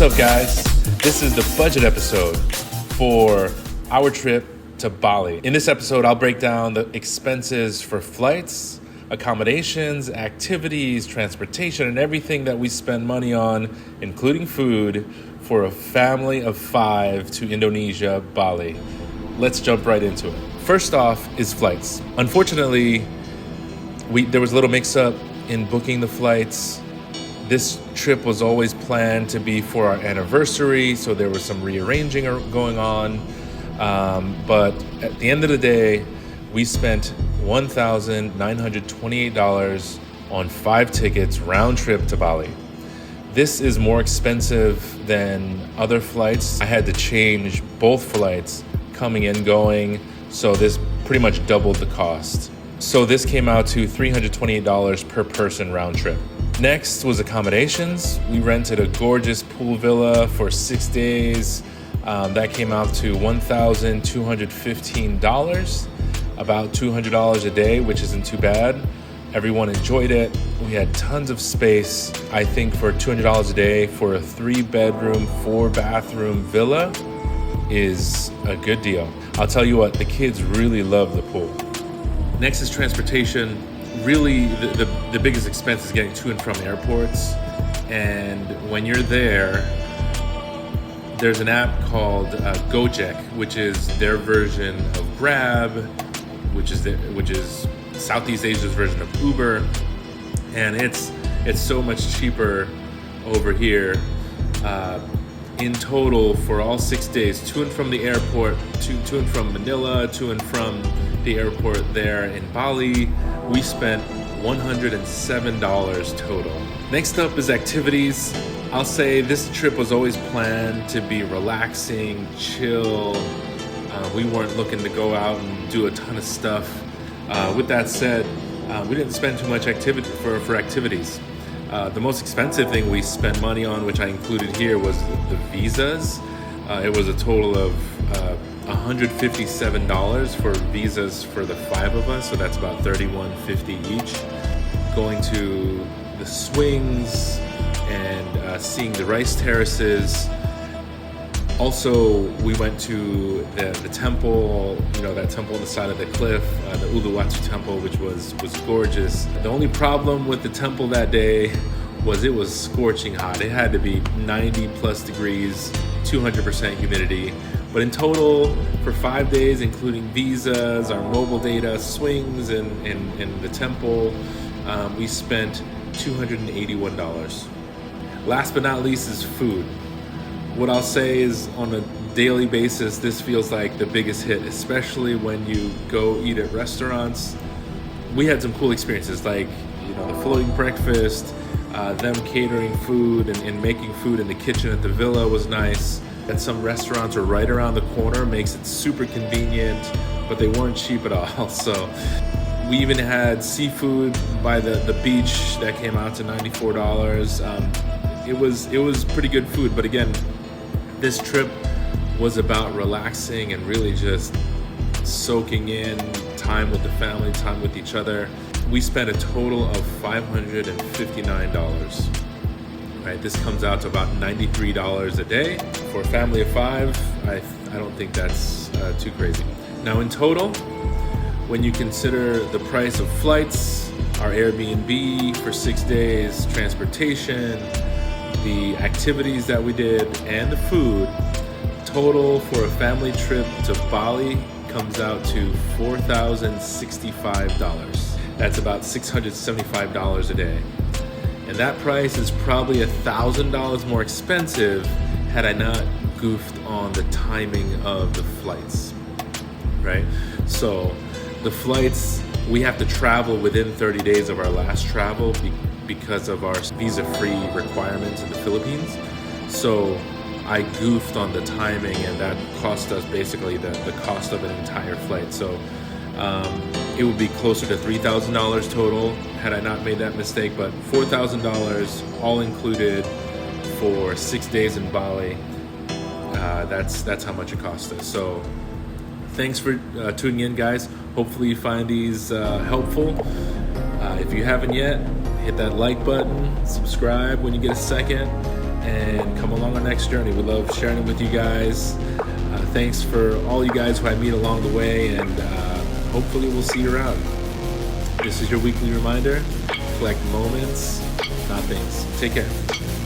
up, guys? This is the budget episode for our trip to Bali. In this episode, I'll break down the expenses for flights, accommodations, activities, transportation, and everything that we spend money on, including food, for a family of 5 to Indonesia, Bali. Let's jump right into it. First off is flights. Unfortunately, there was a little mix-up in booking the flights. This trip was always planned to be for our anniversary, so there was some rearranging going on. But at the end of the day, we spent $1,928 on 5 tickets round trip to Bali. This is more expensive than other flights. I had to change both flights coming and going, so this pretty much doubled the cost. So this came out to $328 per person round trip. Next was accommodations. We rented a gorgeous pool villa for 6 days. That came out to $1,215, about $200 a day, which isn't too bad. Everyone enjoyed it. We had tons of space. I think for $200 a day for a 3-bedroom, 4-bathroom villa is a good deal. I'll tell you what, the kids really love the pool. Next is transportation. Really, the biggest expense is getting to and from airports. And when you're there, there's an app called Gojek, which is their version of Grab, which is Southeast Asia's version of Uber, and it's so much cheaper over here. In total, for all 6 days, to and from the airport, to and from Manila, to and from the airport there in Bali, we spent $107 total. Next up is activities. I'll say this trip was always planned to be relaxing, chill. We weren't looking to go out and do a ton of stuff. With that said, we didn't spend too much activity for activities. The most expensive thing we spent money on, which I included here, was the visas. It was a total of $157 for visas for the 5 of us, so that's about $31.50 each. Going to the swings and seeing the rice terraces. Also, we went to the temple, that temple on the side of the cliff, the Uluwatu temple, which was gorgeous. The only problem with the temple that day was it was scorching hot. It had to be 90 plus degrees, 200% humidity. But in total, for 5 days, including visas, our mobile data, swings, and the temple, we spent $281. Last but not least is food. What I'll say is, on a daily basis, this feels like the biggest hit, especially when you go eat at restaurants. We had some cool experiences, like the floating breakfast, them catering food and making food in the kitchen at the villa was nice. And some restaurants are right around the corner, makes it super convenient, but they weren't cheap at all. So we even had seafood by the beach that came out to $94. It was pretty good food, but again, this trip was about relaxing and really just soaking in time with the family, time with each other. We spent a total of $559. Right, this comes out to about $93 a day. For a family of 5, I don't think that's too crazy. Now in total, when you consider the price of flights, our Airbnb for 6 days, transportation, the activities that we did, and the food, total for a family trip to Bali comes out to $4,065. That's about $675 a day. And that price is probably $1,000 more expensive had I not goofed on the timing of the flights, right? So the flights, we have to travel within 30 days of our last travel because of our visa-free requirements in the Philippines. So I goofed on the timing, and that cost us basically the cost of an entire flight. So it would be closer to $3,000 total had I not made that mistake, but $4,000 all included for 6 days in Bali. That's how much it cost us. So thanks for tuning in, guys. Hopefully you find these helpful. If you haven't yet, hit that like button, subscribe when you get a second, and come along our next journey. We love sharing it with you guys. Thanks for all you guys who I meet along the way, and hopefully we'll see you around. This is your weekly reminder. Collect moments, not things. Take care.